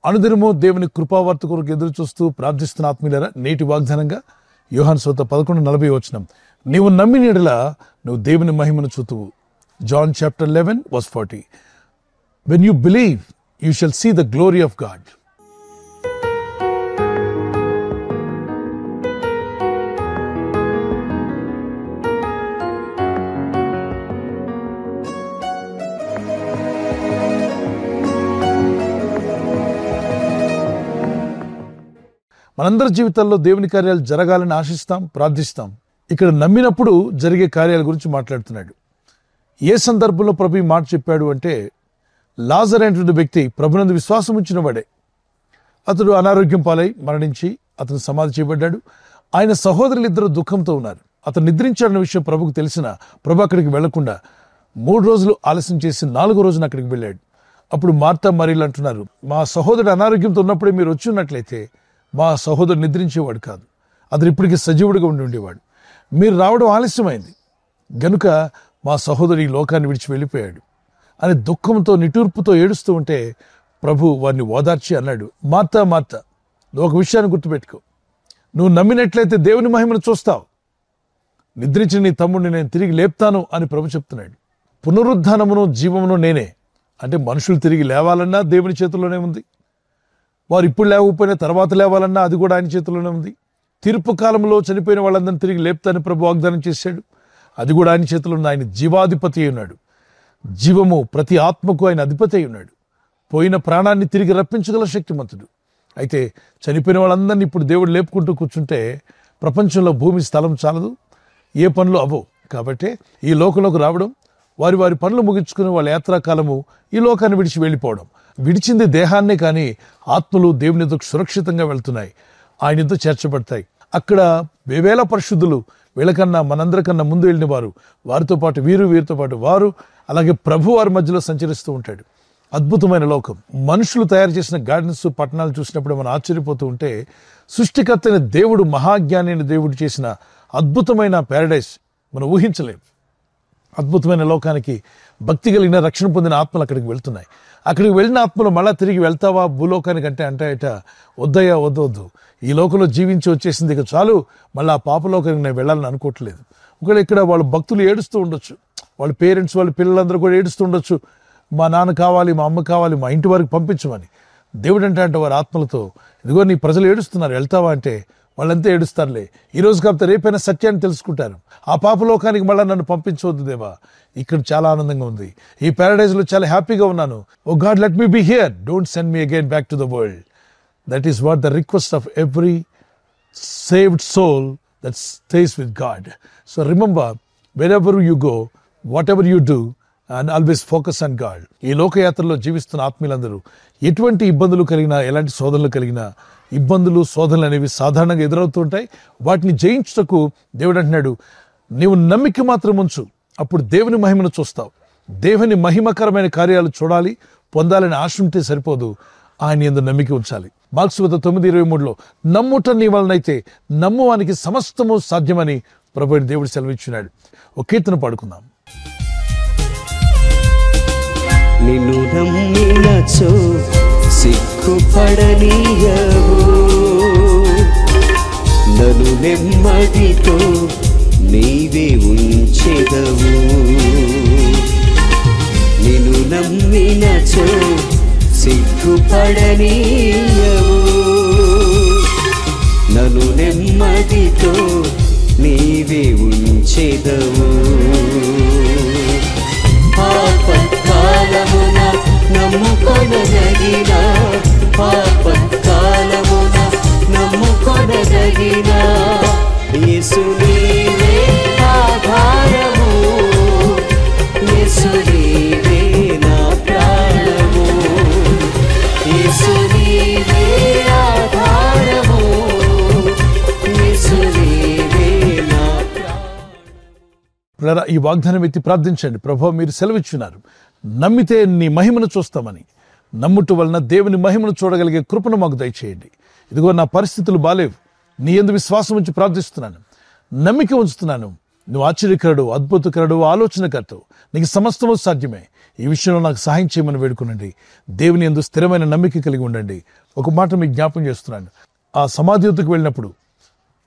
అనుదినము దేవుని కృపావార్త కొరకు ఎదురు చూస్తూ ప్రార్థిస్తున్న ఆత్మీయులారా, నేటి వాగ్దానంగా యోహాను సువార్త 11:40 నీవు నమ్మిన యెడల నువ్వు దేవుని మహిమను చూతువు. John chapter 11:40. When you believe, you shall see the glory of God. మనందరి జీవితాల్లో దేవుని కార్యాలు జరగాలని ఆశిస్తాం, ప్రార్థిస్తాం. ఇక్కడ నమ్మినప్పుడు జరిగే కార్యాల గురించి మాట్లాడుతున్నాడు. ఏ సందర్భంలో ప్రభు ఈ మాట చెప్పాడు అంటే, లాజరు అనేటువంటి వ్యక్తి ప్రభునందు విశ్వాసం ఉంచిన వాడే. అతడు అనారోగ్యం పాలై మరణించి అతను సమాధి చేయబడ్డాడు. ఆయన సహోదరులిద్దరూ దుఃఖంతో ఉన్నారు. అతను నిద్రించాడన్న విషయం ప్రభుకు తెలిసిన ప్రభు అక్కడికి వెళ్లకుండా 3 రోజులు ఆలస్యం చేసి 4వ రోజున అక్కడికి వెళ్ళాడు. అప్పుడు మార్తా మరియలు అంటున్నారు, మా సహోదరుడు అనారోగ్యంతో ఉన్నప్పుడే మీరు వచ్చి ఉన్నట్లయితే మా సహోదరుడు నిద్రించేవాడు కాదు, అతను ఇప్పటికీ సజీవుడిగా ఉండేవాడు. మీరు రావడం ఆలస్యమైంది గనుక మా సహోదరు ఈ లోకాన్ని విడిచి వెళ్ళిపోయాడు అని దుఃఖంతో నిట్టూర్పుతో ఏడుస్తూ ఉంటే ప్రభు వారిని ఓదార్చి అన్నాడు, మార్తా మార్తా, నువ్వు ఒక విషయాన్ని గుర్తుపెట్టుకో, నువ్వు నమ్మినట్లయితే దేవుని మహిమను చూస్తావు. నిద్రించిన నీ తమ్ముడిని నేను తిరిగి లేపుతాను అని ప్రభు చెప్తున్నాడు. పునరుద్ధానమును జీవమును నేనే. అంటే మనుషులు తిరిగి లేవాలన్నా దేవుని చేతుల్లోనే ఉంది. వారు ఇప్పుడు లేకపోయినా తర్వాత లేవాలన్నా అది కూడా ఆయన చేతుల్లోనే ఉంది. తీర్పు కాలంలో చనిపోయిన వాళ్ళందరినీ తిరిగి లేపుతానని ప్రభు వాగ్దానం చేశాడు. అది కూడా ఆయన చేతిలో ఉంది. ఆయన జీవాధిపతి అయి ఉన్నాడు. జీవము ప్రతి ఆత్మకు ఆయన అధిపతి అయి ఉన్నాడు. పోయిన ప్రాణాన్ని తిరిగి రప్పించగల శక్తిమంతుడు. అయితే చనిపోయిన వాళ్ళందరినీ ఇప్పుడు దేవుడు లేపుకుంటూ కూర్చుంటే ప్రపంచంలో భూమి స్థలం చాలదు, ఏ పనులు అవ్వవు. కాబట్టి ఈ లోకంలోకి రావడం, వారి వారి పనులు ముగించుకుని వాళ్ళ యాత్రాకాలము ఈ లోకాన్ని విడిచి వెళ్ళిపోవడం. విడిచింది దేహాన్నే కానీ ఆత్మలు దేవుని ఎదుకు సురక్షితంగా వెళ్తున్నాయి, ఆయన ఎదుకు చేర్చబడతాయి. అక్కడ వేవేల పరిశుద్ధులు వీళ్ళకన్నా మనందరికన్నా ముందు వెళ్ళిన వారు, వారితో పాటు వీరితో పాటు వారు, అలాగే ప్రభు వారి మధ్యలో సంచరిస్తూ ఉంటాడు. అద్భుతమైన లోకం. మనుషులు తయారు చేసిన గార్డెన్స్, పట్టణాలు చూసినప్పుడు మనం ఆశ్చర్యపోతూ ఉంటే, సృష్టికర్త అయిన దేవుడు, మహాజ్ఞాని అయిన దేవుడు చేసిన అద్భుతమైన ప్యారడైస్ మనం ఊహించలేం. అద్భుతమైన లోకానికి భక్తి కలిగిన రక్షణ పొందిన ఆత్మలు అక్కడికి వెళ్తున్నాయి. అక్కడికి వెళ్ళిన ఆత్మలు మళ్ళా తిరిగి వెళ్తావా భూలోకానికి అంటే వద్దయ్యా, వద్దు, ఈ లోకంలో జీవించి వచ్చేసింది, ఇక చాలు, మళ్ళీ ఆ పాపలోకానికి నేను వెళ్ళాలని అనుకోవట్లేదు. ఒకవేళ ఇక్కడ వాళ్ళు భక్తులు ఏడుస్తూ ఉండొచ్చు, వాళ్ళ పేరెంట్స్, వాళ్ళ పిల్లలందరూ కూడా ఏడుస్తూ ఉండొచ్చు, మా నాన్న కావాలి, మా అమ్మ కావాలి, మా ఇంటి వరకు పంపించమని. దేవుడు అంటే వారి ఆత్మలతో, ఇదిగో నీ ప్రజలు ఏడుస్తున్నారు, వెళ్తావా అంటే వాళ్ళంతా ఏడుస్తారులే, ఈ రోజు కాకపోతే రేపైనా సత్యాన్ని తెలుసుకుంటారు, ఆ పాపలోకానికి మళ్ళీ నన్ను పంపించవద్దు దేవా, ఇక్కడ చాలా ఆనందంగా ఉంది, ఈ ప్యారడైజ్లో చాలా హ్యాపీగా ఉన్నాను, oh God let me be here, don't send me again back to the world. That is what the request of every saved soul that stays with God. So remember, wherever you go, whatever you do, and always focus on God. ఈ లోకయాత్రలో జీవిస్తున్న ఆత్మీయులందరూ ఎటువంటి ఇబ్బందులు కలిగినా, ఎలాంటి శోధనలు కలిగినా, ఇబ్బందులు శోధనలు అనేవి సాధారణంగా ఎదురవుతూ ఉంటాయి. వాటిని జయించుటకు దేవుడు అంటున్నాడు, నీవు నమ్మిక మాత్రం ఉంచు, అప్పుడు దేవుని మహిమను చూస్తావు. దేవుని మహిమకరమైన కార్యాలు చూడాలి, పొందాలని ఆశ ఉంటే సరిపోదు, ఆయన యందు నమ్మిక ఉంచాలి. మార్క్స్ 9:23 నమ్ముట నీ వలనైతే నమ్మువానికి సమస్తము సాధ్యమని ప్రభువైన దేవుడు సెలవిచ్చున్నాడు. ఒక కీర్తన పాడుకుందాం. నిన్ను నమ్మినచో సిగ్గుపడనీయవు, నన్ను నెమ్మదితో నీవే ఉంచెదవు. నిన్ను నమ్మినచో సిగ్గుపడనీయవు, నన్ను నెమ్మదితో నీవే ఉంచెదవు. ఆపత్కాలమున నమ్ముకొనదగిన, ఆపత్కాలమున నమ్ముకొనదగిన యేసు నీవే ఆధారము, యేసు నీవే నా ప్రాణము, యేసు నీవే ఆధారము, యేసు నీవే నా ప్రాణము. ఈ వాగ్దానం ఎత్తి ప్రార్థించండి. ప్రభువా, మీరు సెలవిచ్చున్నారు, నమ్మితే నీ మహిమను చూస్తామని. నమ్ముట వలన దేవుని మహిమను చూడగలిగే కృపను మాకు దయచేయండి. ఇదిగో నా పరిస్థితులు బాలేవు, నీ యందు విశ్వాసం ఉంచి ప్రార్థిస్తున్నాను, నమ్మిక ఉంచుతున్నాను, నువ్వు ఆశ్చర్యకరుడు, అద్భుతకరుడు, ఆలోచనకర్తవు, నీకు సమస్తము సాధ్యమే. ఈ విషయంలో నాకు సహాయం చేయమని వేడుకునండి. దేవుని యందు స్థిరమైన నమ్మిక కలిగి ఉండండి. ఒక మాట మీకు జ్ఞాపం చేస్తున్నాను. ఆ సమాధి వద్దకు వెళ్ళినప్పుడు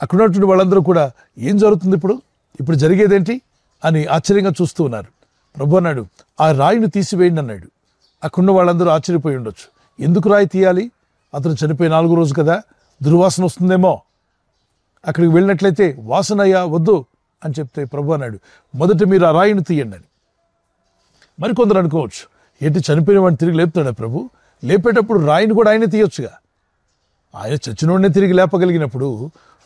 అక్కడ ఉన్నటువంటి వాళ్ళందరూ కూడా ఏం జరుగుతుంది, ఇప్పుడు జరిగేదేంటి అని ఆశ్చర్యంగా చూస్తూ ఉన్నారు. ప్రభు అన్నాడు, ఆ రాయిని తీసివేయండి అన్నాడు. అక్కడున్న వాళ్ళందరూ ఆశ్చర్యపోయి ఉండొచ్చు. ఎందుకు రాయి తీయాలి? అతను చనిపోయి 4వ రోజు కదా, దుర్వాసన వస్తుందేమో. అక్కడికి వెళ్ళినట్లయితే వాసన అయ్యా వద్దు అని చెప్తే ప్రభు అన్నాడు, మొదట మీరు ఆ రాయిని తీయండి అని. మరికొందరు అనుకోవచ్చు, ఏంటి చనిపోయిన వాడిని తిరిగి లేపుతాడా ప్రభు? లేపేటప్పుడు రాయిని కూడా ఆయనే తీయొచ్చుగా. ఆయన చచ్చినోడినే తిరిగి లేపగలిగినప్పుడు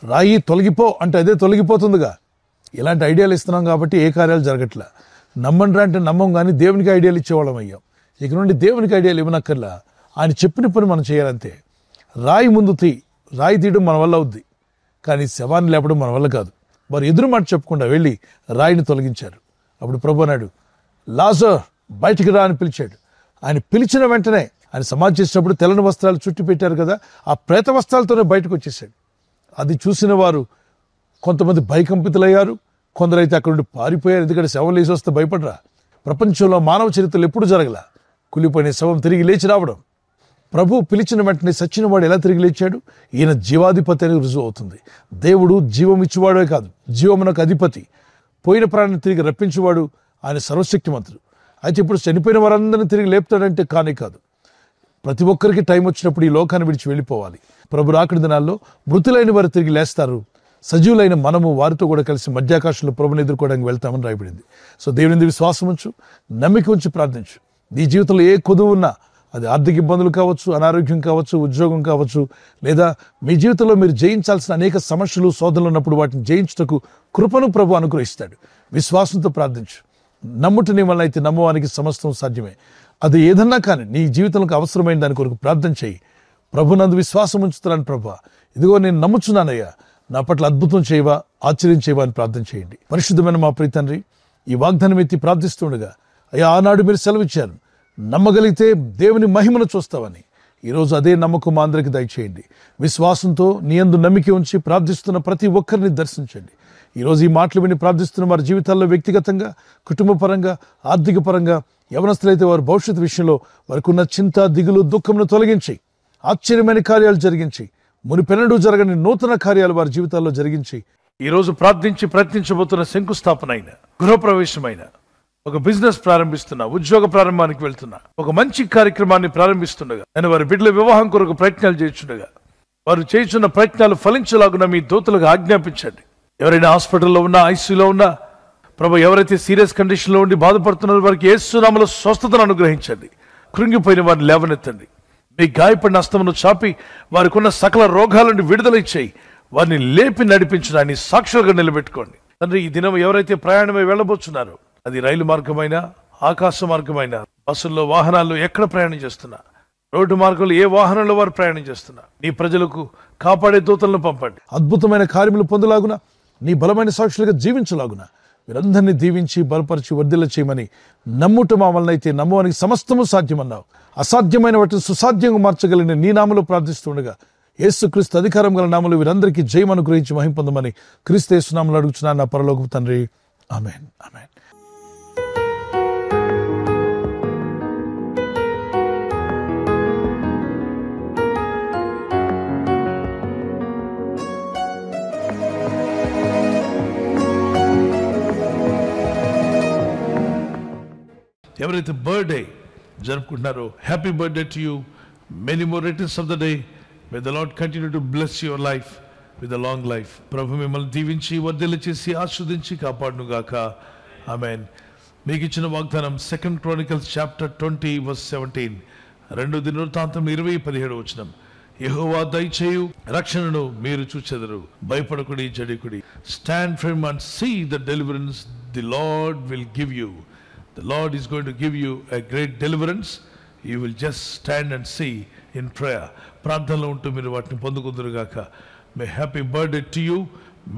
రాయి తొలగిపో అంటే అదే తొలగిపోతుందిగా. ఇలాంటి ఐడియాలు ఇస్తున్నాం కాబట్టి ఏ కార్యాలు జరగట్లా. నమ్మండ్రా అంటే నమ్మం, కానీ దేవునికి ఐడియాలు ఇచ్చేవాళ్ళం అయ్యాం. ఇక నుండి దేవునికి ఐడియాలు ఇవ్వనక్కర్లా, ఆయన చెప్పిన పని మనం చేయాలంతే. రాయి ముందు రాయి తీయడం మన వల్ల అవుద్ది, కానీ శవాన్ని లేపడం మన వల్ల కాదు. వారు ఎదురు మాట చెప్పకుండా వెళ్ళి రాయిని తొలగించారు. అప్పుడు ప్రభు అన్నాడు, లాజర్ బయటికి రా అని పిలిచాడు. ఆయన పిలిచిన వెంటనే ఆయన సమాధి చేసినప్పుడు తెల్లని వస్త్రాలు చుట్టి పెట్టారు కదా, ఆ ప్రేత వస్త్రాలతోనే బయటకు వచ్చేసాడు. అది చూసిన వారు కొంతమంది భయకంపితులయ్యారు, కొందరైతే అక్కడ నుండి పారిపోయారు. ఎందుకంటే శవం లేచి వస్తే భయపడరా? ప్రపంచంలో మానవ చరిత్రలు ఎప్పుడు జరగల కులిపోయిన శవం తిరిగి లేచి రావడం. ప్రభు పిలిచిన వెంటనే సచ్చిన వాడు ఎలా తిరిగి లేచాడు? ఈయన జీవాధిపతి అని రుజువు అవుతుంది. దేవుడు జీవం ఇచ్చేవాడే కాదు, జీవమునకు అధిపతి. పోయిన ప్రాణాన్ని తిరిగి రప్పించేవాడు, ఆయన సర్వశక్తిమంతుడు. అయితే ఇప్పుడు చనిపోయిన వారందరినీ తిరిగి లేపుతాడంటే కానే కాదు. ప్రతి ఒక్కరికి టైం వచ్చినప్పుడు ఈ లోకాన్ని విడిచి వెళ్ళిపోవాలి. ప్రభు రాకడి దినాల్లో మృతులైన వారు తిరిగి లేస్తారు. సజీవులైన మనము వారితో కూడా కలిసి మధ్యాకాశంలో ప్రభుని ఎదుర్కోవడానికి వెళ్తామని రాయబడింది. సో దేవుని విశ్వాసం ఉంచు, నమ్మిక ఉంచి ప్రార్థించు. నీ జీవితంలో ఏ కొదువు ఉన్నా, అది ఆర్థిక ఇబ్బందులు కావచ్చు, అనారోగ్యం కావచ్చు, ఉద్యోగం కావచ్చు, లేదా మీ జీవితంలో మీరు జయించాల్సిన అనేక సమస్యలు, శోధనలు ఉన్నప్పుడు వాటిని జయించుటకు కృపను ప్రభు అనుగ్రహిస్తాడు. విశ్వాసంతో ప్రార్థించు. నమ్ముట నీ వల్ల అయితే నమ్మవానికి సమస్తం సాధ్యమే. అది ఏదన్నా కానీ నీ జీవితంలో అవసరమైన దాని కొరకు ప్రార్థన చేయి. ప్రభునందు విశ్వాసం ఉంచుతున్నాను ప్రభు, ఇదిగో నేను నమ్ముచున్నానయ్యా, నా పట్ల అద్భుతం చేయవా, ఆశ్చర్యం చేయవా అని ప్రార్థన చేయండి. పరిశుద్ధమైన మా ప్రియ తండ్రి, ఈ వాగ్దానం ఎత్తి ప్రార్థిస్తుండగా అయ్యా, ఆనాడు మీరు సెలవిచ్చారు, నమ్మగలిగితే దేవుని మహిమను చూస్తావని. ఈరోజు అదే నమ్మకం మా అందరికి దయచేయండి. విశ్వాసంతో నీ యందు నమ్మిక ఉంచి ప్రార్థిస్తున్న ప్రతి ఒక్కరిని దర్శించండి. ఈరోజు ఈ మాటలు విని ప్రార్థిస్తున్న వారి జీవితాల్లో వ్యక్తిగతంగా, కుటుంబ పరంగా, ఆర్థిక పరంగా, యవనస్తులైతే వారి భవిష్యత్తు విషయంలో వారికి ఉన్న చింత, దిగులు, దుఃఖంను తొలగించి ఆశ్చర్యమైన కార్యాలు జరిగించి, మునిపెన్నడూ జరగని నూతన కార్యాలు వారి జీవితాల్లో జరిగించి, ఈరోజు ప్రార్థించి ప్రయత్నించబోతున్న శంకుస్థాపన అయిన, గృహప్రవేశమైన, ఒక బిజినెస్ ప్రారంభిస్తున్నా, ఉద్యోగ ప్రారంభానికి వెళ్తున్నా, ఒక మంచి కార్యక్రమాన్ని ప్రారంభిస్తుండగా, నేను వారి బిడ్డల వివాహం కొరకు ప్రయత్నాలు చేస్తుండగా, వారు చేస్తున్న ప్రయత్నాలు ఫలించలాగున మీ దూతలకు ఆజ్ఞాపించండి. ఎవరైనా హాస్పిటల్లో ఉన్నా, ఐసీయూలో ఉన్నా, ప్రభు ఎవరైతే సీరియస్ కండిషన్లో ఉండి బాధపడుతున్నారో వారికి యేసు నామములో స్వస్థతను అనుగ్రహించండి. కృంగిపోయిన వారిని లేవనెత్తండి. మీ గాయపడిన హస్తమును చాపి వారికి ఉన్న సకల రోగాల నుండి విడుదల ఇచ్చేయి. వారిని లేపి నడిపించడాన్ని సాక్షులుగా నిలబెట్టుకోండి. తండ్రి, ఈ దినం ఎవరైతే ప్రయాణమై వెళ్ళబోతున్నారో, అది రైలు మార్గమైనా, ఆకాశ మార్గమైనా, బస్సుల్లో, వాహనాల్లో ఎక్కడ ప్రయాణం చేస్తున్నా, రోడ్డు మార్గంలో ఏ వాహనంలో వారు ప్రయాణం చేస్తున్నా, నీ ప్రజలకు కాపాడే దూతలను పంపండి. అద్భుతమైన కార్యములు పొందలాగున, నీ బలమైన సాక్షులుగా జీవించలాగున వీరందరినీ దీవించి బలపరిచి వర్ధిల్ల చేయమని, నమ్ముట మా వలన అయితే నమ్మవానికి సమస్తము సాధ్యమన్నావు. అసాధ్యమైన వాటిని సుసాధ్యంగా మార్చగలిగిన నీ నామలో ప్రార్థిస్తుండగా, యేసుక్రీస్తు అధికారం గల నామములో వీరందరికీ జయం అనుగ్రహించి మహిమ పొందమని క్రీస్తు యేసు నామములో అడుగుచున్నాను నా పరలోకపు తండ్రి. ఆమేన్, ఆమేన్. ఎవరైతే బర్త్డే జరుపుకుంటున్నారో, happy birthday to you. Many more returns of the day. May the Lord continue to bless your life with a long life. ప్రభు మిమ్మల్ని దీవించి వర్ధిల్ల చేసి ఆస్వాదించి కాపాడును గాక. ఆమేన్. మీకు ఇచ్చిన వాగ్దానం 2 Chronicles chapter 20 verse 17. 2 దినవృత్తాంతం 20:17. యెహోవా దయచేయు రక్షణను మీరు చూచెదరు, భయపడకుడి, జడికుడి. Stand firm and see the deliverance the Lord will give you. The Lord is going to give you a great deliverance. You will just stand and see in prayer. ప్రార్థనలో ఉంటూ మీరు వాటిని పొందుకుందురుగాక. May happy birthday to you.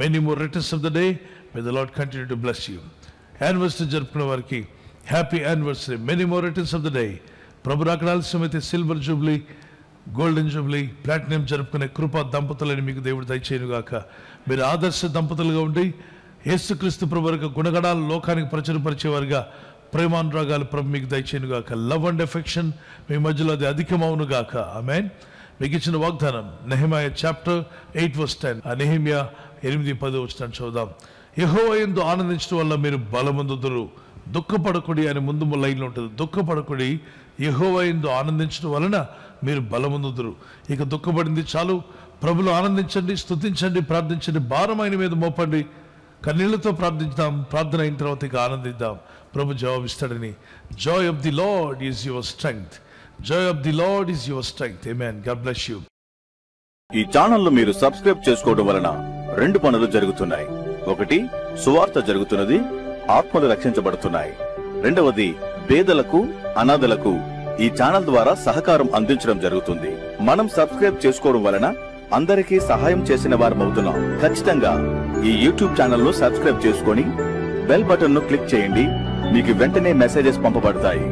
Many more returns of the day. May the Lord continue to bless you. Anniversary జరుపుకునే వారికి happy anniversary. Many more returns of the day. ప్రభు రాకడ ఆలస్యమైతే silver jubilee, golden jubilee, platinum జరుపుకునే కృపా దంపతులని మీకు దేవుడు దయచేయునుగాక. మీరు ఆదర్శ దంపతులుగా ఉండి యేసుక్రీస్తు ప్రభు యొక్క గుణగణాలు లోకానికి ప్రచురపరిచేవారుగా ప్రేమానురాగాలు ప్రభు మీకు దయచేయను గాక. లవ్ అండ్ ఎఫెక్షన్ మీ మధ్యలో అది అధికమవును గాక. ఆమేన్. మీకు ఇచ్చిన వాగ్దానం నెహెమీయా చాప్టర్ 8:10. ఆ నెహెమీయా 8:10 చూద్దాం. యెహోవా యందు ఆనందించడం వల్ల మీరు బలమందుదురు, దుఃఖపడకుడి అని ముందు లైన్లో ఉంటుంది. దుఃఖపడకుడి, యెహోవా యందు ఆనందించడం వలన మీరు బలమందుదురు. ఇక దుఃఖపడింది చాలు, ప్రభులో ఆనందించండి, స్తుతించండి, ప్రార్థించండి, భారం ఆయన మీద మోపండి, కన్నీళ్లతో ప్రార్థిద్దాం. ప్రార్థన అయిన తర్వాత ఇక ఆనందిద్దాం. ప్రభు జవాబిస్తాడని. Joy of the Lord is your strength. Joy of the Lord is your strength. ఆమేన్. God bless you. ఈ ఛానల్ మీరు సబ్స్క్రైబ్ చేసుకోవడం వలన 2 పనులు జరుగుతున్నాయి. ఒకటి, సువార్త జరుగుతున్నది, ఆత్మలు రక్షించబడుతున్నాయి. రెండవది, పేదలకు, అనాథలకు ఈ ఛానల్ ద్వారా సహకారం అందించడం జరుగుతుంది. మనం సబ్స్క్రైబ్ చేసుకోవడం వలన అందరికీ సహాయం చేసిన వారమవుతున్నాం. ఖచ్చితంగా ఈ యూట్యూబ్ ఛానల్ ను సబ్స్క్రైబ్ చేసుకొని బెల్ బటన్ ను క్లిక్ చేయండి. మీకు వెంటనే మెసేజెస్ పంపబడతాయి.